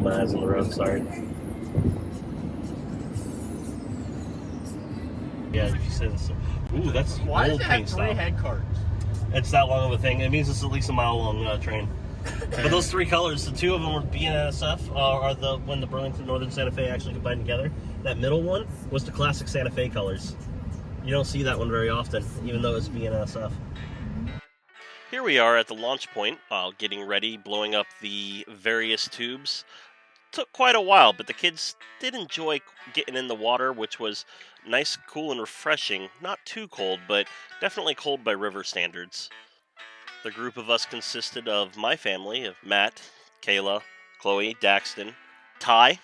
my eyes on the road, sorry. Yeah, if you say this. Ooh, that's Why old does it paint have 3 style. head cards? It's that long of a thing. It means it's at least a mile long train. But those 3 colors, the 2 of them were BNSF, are the when the Burlington Northern Santa Fe actually combined together. That middle one was the classic Santa Fe colors. You don't see that one very often, even though it's BNSF. Here we are at the launch point, getting ready, blowing up the various tubes. Took quite a while, but the kids did enjoy getting in the water, which was nice, cool, and refreshing. Not too cold, but definitely cold by river standards. The group of us consisted of my family, of Matt, Kayla, Chloe, Daxton, Ty,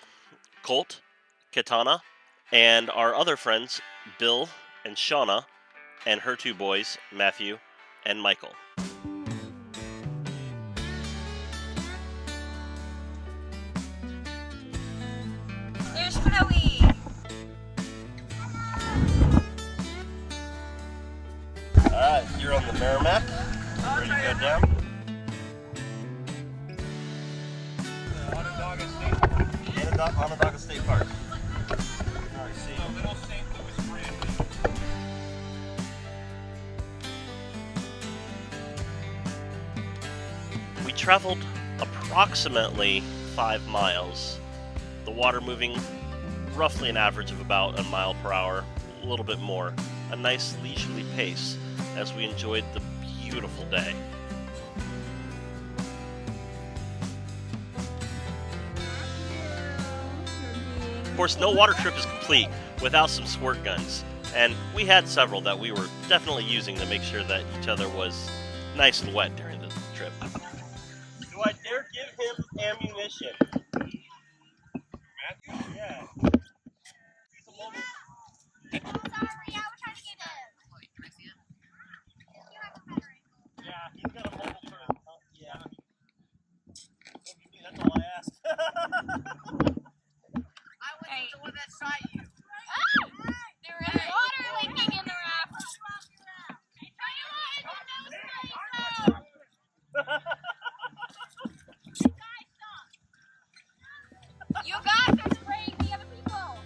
Colt, Katana, and our other friends, Bill and Shauna, and her 2 boys, Matthew and Michael. There's Chloe! Alright, you're on the Meramec. Ready to go down? Onondaga State Park. Onondaga State Park. Alright, see you. Little St. Louis brand. We traveled approximately 5 miles. The water moving roughly an average of about a mile per hour, a little bit more. A nice leisurely pace as we enjoyed the beautiful day. Of course, no water trip is complete without some squirt guns, and we had several that we were definitely using to make sure that each other was nice and wet during the trip. Do I dare give him ammunition? Matthew? Yeah. He's a mobile. Sorry, I was trying to get it. Yeah, he's got a mobile turret. Yeah. That's all I asked. I was the one that shot you. Ah! There is water leaking in the raft. You guys are spraying the other people.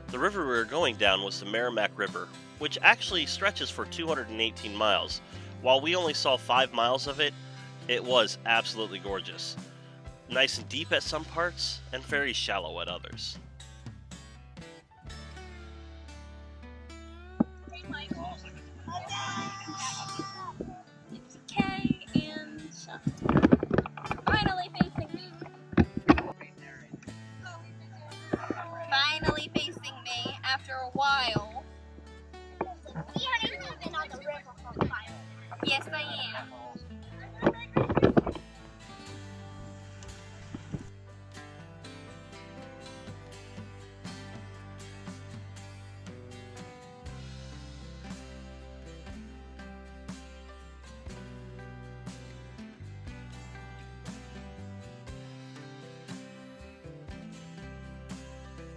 The river we were going down was the Meramec River, which actually stretches for 218 miles. While we only saw 5 miles of it, it was absolutely gorgeous. Nice and deep at some parts, and very shallow at others. Hey, Michael. It's Kay and Sean. Finally facing me. Finally facing me after a while. We haven't been on the river for a while. Yes, I am.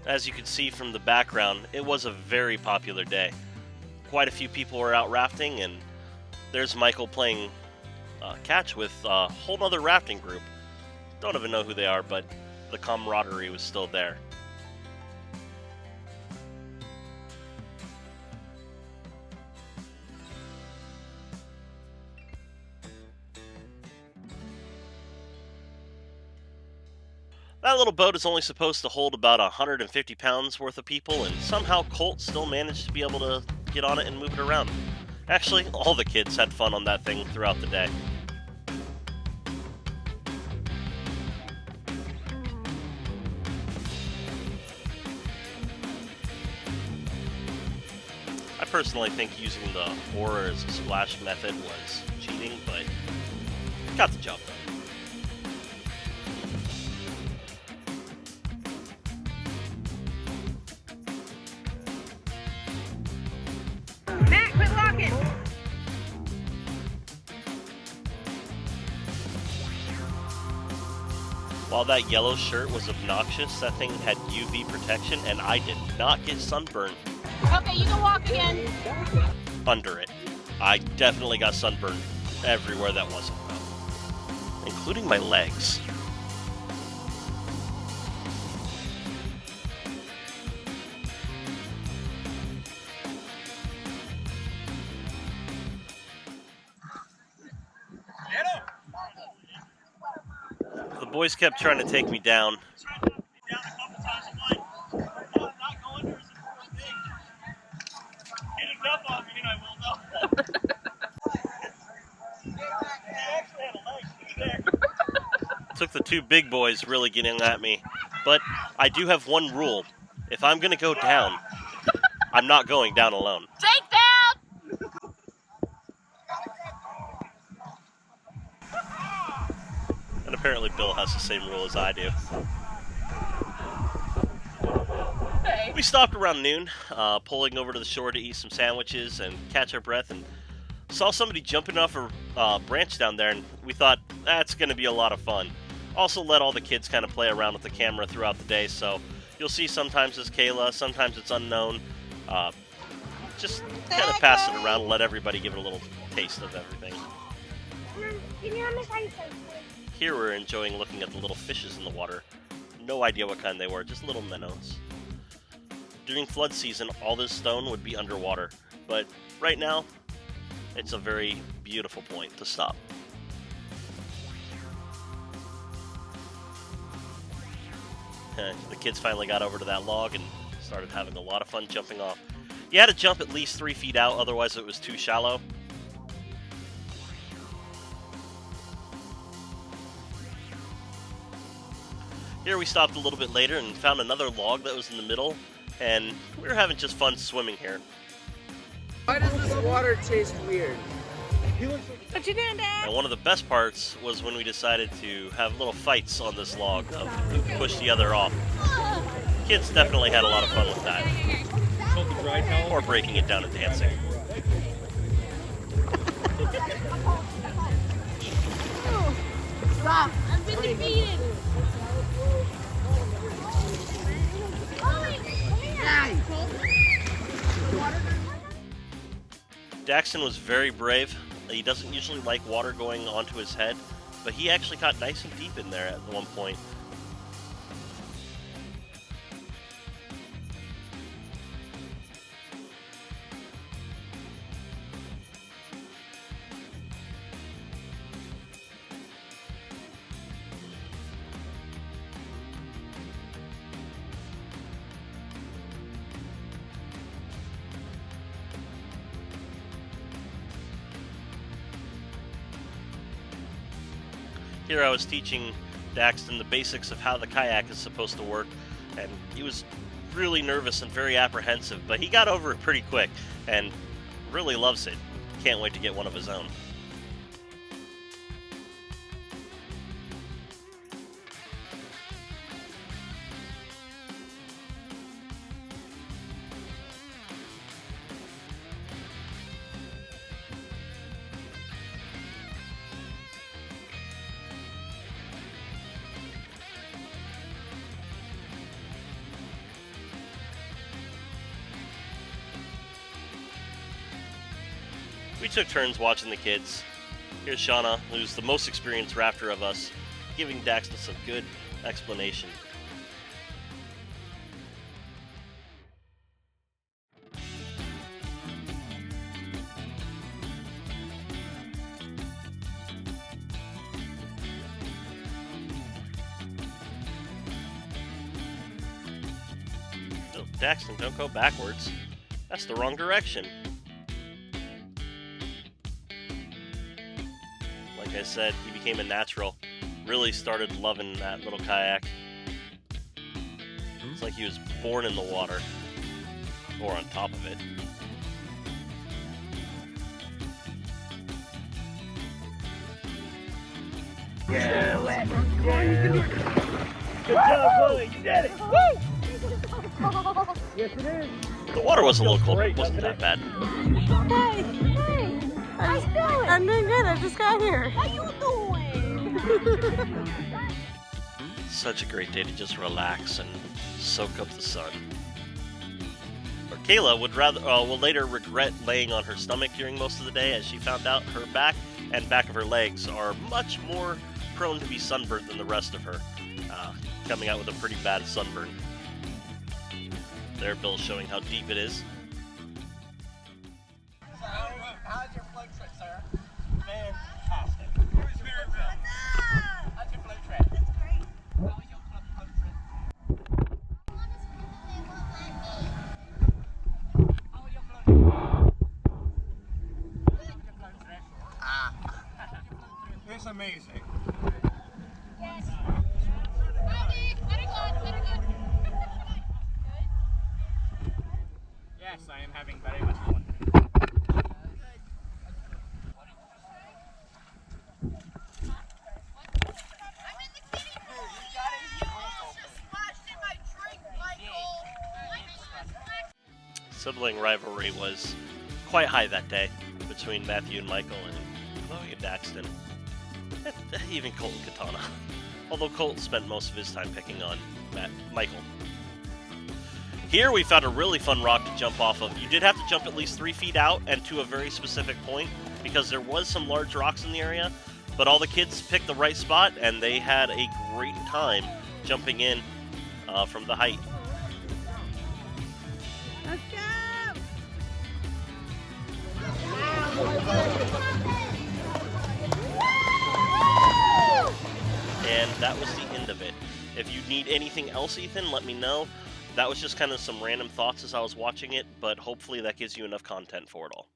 As you can see from the background, it was a very popular day. Quite a few people were out rafting, and there's Michael playing catch with a whole other rafting group. Don't even know who they are, but the camaraderie was still there. That little boat is only supposed to hold about 150 pounds worth of people, and somehow Colt still managed to be able to get on it and move it around. Actually, all the kids had fun on that thing throughout the day. I personally think using the oar as a splash method was cheating, but got the job done. Matt, quit locking! While that yellow shirt was obnoxious, that thing had UV protection, and I did not get sunburned Okay, you can walk again. under it. I definitely got sunburned everywhere that wasn't. including my legs. The boys kept trying to take me down. Took the two big boys really getting at me. But I do have one rule. If I'm going to go down, I'm not going down alone. Take down! And apparently Bill has the same rule as I do. Hey. We stopped around noon, pulling over to the shore to eat some sandwiches and catch our breath, and saw somebody jumping off a branch down there, and we thought, that's going to be a lot of fun. Also let all the kids kind of play around with the camera throughout the day, so you'll see sometimes it's Kayla, sometimes it's unknown. Just kind of pass it around and let everybody give it a little taste of everything. Here we're enjoying looking at the little fishes in the water. No idea what kind they were, just little minnows. During flood season, all this stone would be underwater, but right now, it's a very beautiful point to stop. The kids finally got over to that log and started having a lot of fun jumping off. You had to jump at least 3 feet out, otherwise it was too shallow. Here we stopped a little bit later and found another log that was in the middle, and we were having just fun swimming here. Why does this water taste weird? What you doing, Dad? And one of the best parts was when we decided to have little fights on this log of who could push the other off. Kids definitely had a lot of fun with that. Or breaking it down and dancing. Stop! I've been defeated! Daxton was very brave. He doesn't usually like water going onto his head, but he actually got nice and deep in there at one point. Here I was teaching Daxton the basics of how the kayak is supposed to work, and he was really nervous and very apprehensive, but he got over it pretty quick and really loves it. Can't wait to get one of his own. We took turns watching the kids. Here's Shauna, who's the most experienced raptor of us, giving Daxton some good explanation. Oh, Daxton, don't go backwards. That's the wrong direction. Like I said, he became a natural. Really started loving that little kayak. It's like he was born in the water. Or on top of it. Yeah, good job, Chloe. You did it. Woo! Yes, it is. The water was a little cold, but it wasn't that bad. Hey, how you doing? I'm doing good. I just got here. How you doing? Such a great day to just relax and soak up the sun. Or Kayla will later regret laying on her stomach during most of the day, as she found out her back and back of her legs are much more prone to be sunburnt than the rest of her, coming out with a pretty bad sunburn. There, Bill's showing how deep it is. How's your float trip, sir? Fantastic. How's your float trip? That's great. How was your float trip? How was your float trip? It's amazing. Yes, I am having very much fun. Sibling rivalry was quite high that day between Matthew and Michael and Chloe and Daxton. Even Colt and Katana. Although Colt spent most of his time picking on Michael. Here we found a really fun rock to jump off of. You did have to jump at least 3 feet out and to a very specific point because there was some large rocks in the area, but all the kids picked the right spot and they had a great time jumping in from the height. Let's go! And that was the end of it. If you need anything else, Ethan, let me know. That was just kind of some random thoughts as I was watching it, but hopefully that gives you enough content for it all.